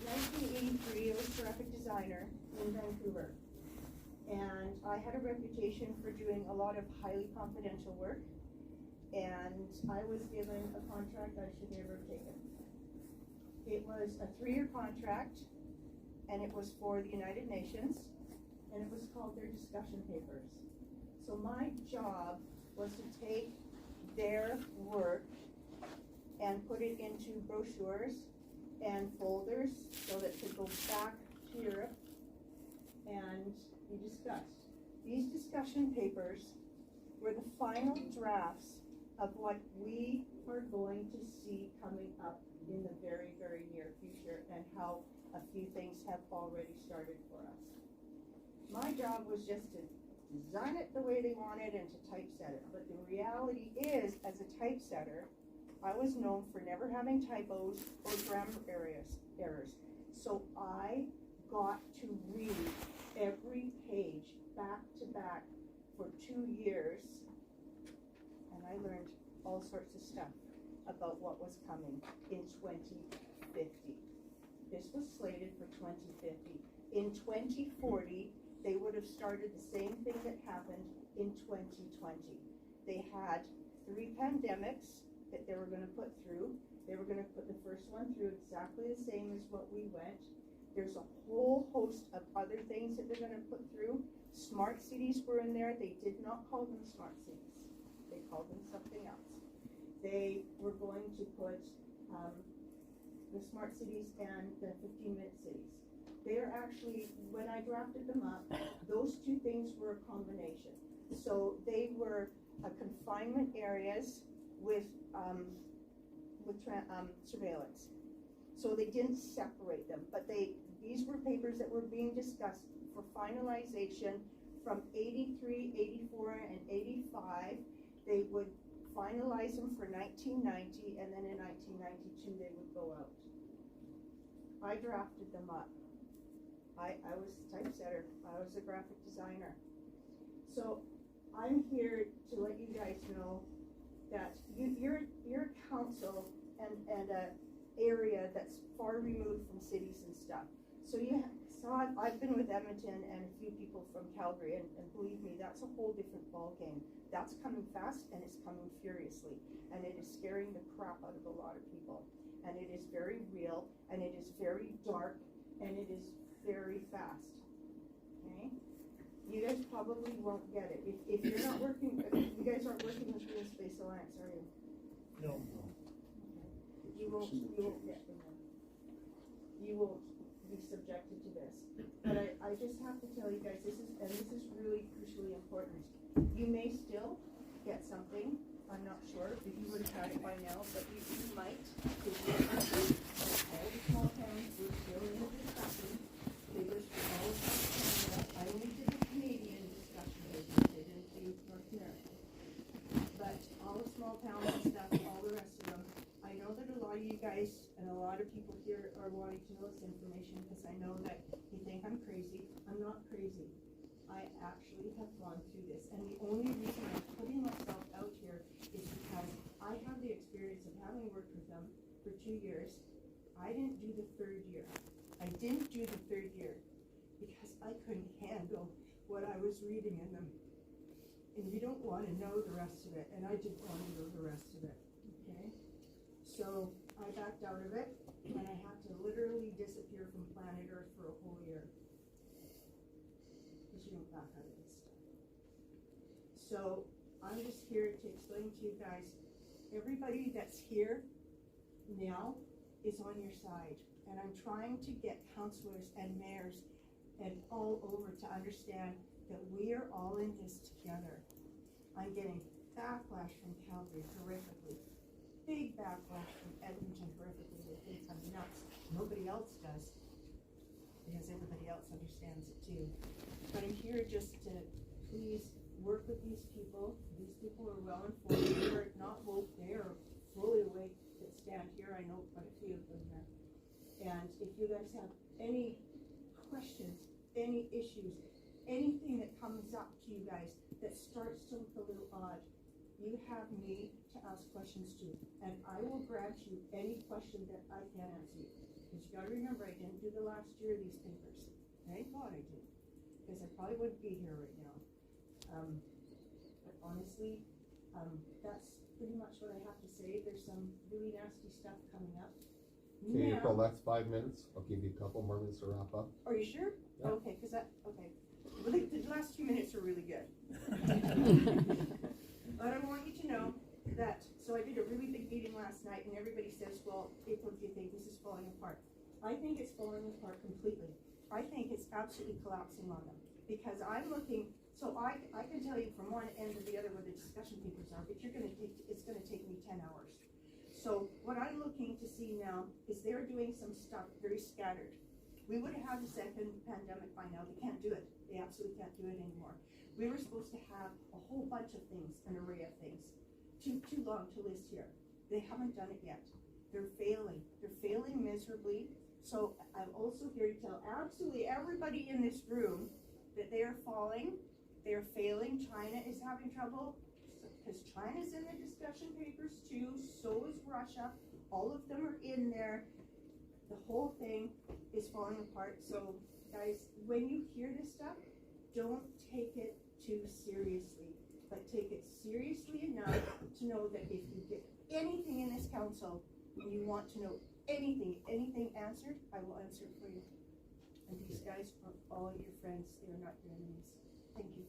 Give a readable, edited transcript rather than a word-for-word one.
1983, I was a graphic designer in Vancouver. And I had a reputation for doing a lot of highly confidential work. And I was given a contract I should never have taken. It was a 3-year contract, and it was for the United Nations, and it was called their discussion papers. So my job was to take their work and put it into brochures and folders so that it could go back to Europe and be discussed. These discussion papers were the final drafts of what we are going to see coming up in the very, very near future, and how a few things have already started for us. My job was just to design it the way they wanted and to typeset it. But the reality is, as a typesetter, I was known for never having typos or grammar errors. So I got to read every page back to back for 2 years, and I learned all sorts of stuff about what was coming in 2050. This was slated for 2050. In 2040, they would have started the same thing that happened in 2020. They had 3 pandemics that they were going to put through. They were going to put the first one through exactly the same as what we went. There's a whole host of other things that they're going to put through. Smart cities were in there. They did not call them smart cities. They called them something else. They were going to put the smart cities and the 15-minute cities. They are actually, when I drafted them up, those 2 things were a combination. So they were confinement areas with surveillance. So they didn't separate them, but these were papers that were being discussed for finalization from 83, 84, and 85. They would finalize them for 1990, and then in 1992 they would go out. I drafted them up. I was a typesetter. I was a graphic designer. So I'm here to let you guys know that you're a council and a area that's far removed from cities and stuff. So I've been with Edmonton and a few people from Calgary, and believe me, that's a whole different ball game. That's coming fast, and it's coming furiously, and it is scaring the crap out of a lot of people. And it is very real, and it is very dark, and it is very fast. Okay? You guys probably won't get it. If you're not working, if you guys aren't working with Green Space Alliance, are you? No. Okay. You won't get them. You won't be subjected to this. But I just have to tell you guys, this is really crucially important. You may still get something. I'm not sure if you would have had it by now, but you might. All the small towns were still in the discussion. They were all across Canada. I only did the Canadian discussion papers. They didn't do North America. But all the small towns and stuff, all the rest of them. I know that a lot of you guys and a lot of people here are wanting to know this information because I know that you think I'm crazy. I'm not crazy. I actually have gone through this, and the only reason I'm putting myself out here is because I have the experience of having worked with them for 2 years. I didn't do the 3rd year. I didn't do the 3rd year because I couldn't handle what I was reading in them. And you don't want to know the rest of it, and I didn't want to know the rest of it, okay? So I backed out of it, and I had to literally disappear from planet Earth for a whole year. Because you don't back out of this stuff. So I'm just here to explain to you guys, everybody that's here now is on your side. And I'm trying to get councillors and mayors and all over to understand that we are all in this together. I'm getting backlash from Calgary horrifically. Big backlash from Edmonton horrifically. They think I'm nuts. Nobody else does, because everybody else understands it too. But I'm here just to please work with these people. These people are well informed. They are not woke. They are fully awake that stand here. I know quite a few of them here. And if you guys have any questions, any issues, anything that comes up to you guys that starts to look a little odd, you have me to ask questions to, and I will grant you any question that I can answer you. because you gotta remember, I didn't do the last year of these papers. Thank God I did, because I probably wouldn't be here right now. But honestly, that's pretty much what I have to say. There's some really nasty stuff coming up. Okay, Now- April, that's 5 minutes. I'll give you a couple more minutes to wrap up. Are you sure? Yeah. Okay, okay. Really, the last 2 minutes are really good. But I want you to know that, so I did a really big meeting last night and everybody says, well, April, do you think this is falling apart? I think it's falling apart completely. I think it's absolutely collapsing on them. Because I'm looking, so I can tell you from one end to the other where the discussion papers are, but it's gonna take me 10 hours. So what I'm looking to see now is they're doing some stuff very scattered. We would have had the second pandemic by now. They can't do it. They absolutely can't do it anymore. We were supposed to have a whole bunch of things, an array of things. Too long to list here. They haven't done it yet. They're failing. They're failing miserably. So I'm also here to tell absolutely everybody in this room that they are falling. They are failing. China is having trouble because China's in the discussion papers too. So is Russia. All of them are in there. The whole thing is falling apart. So guys, when you hear this stuff, don't take it too seriously, but take it seriously enough to know that if you get anything in this council and you want to know anything answered, I will answer it for you. And these guys are all your friends. They are not your enemies. Thank you.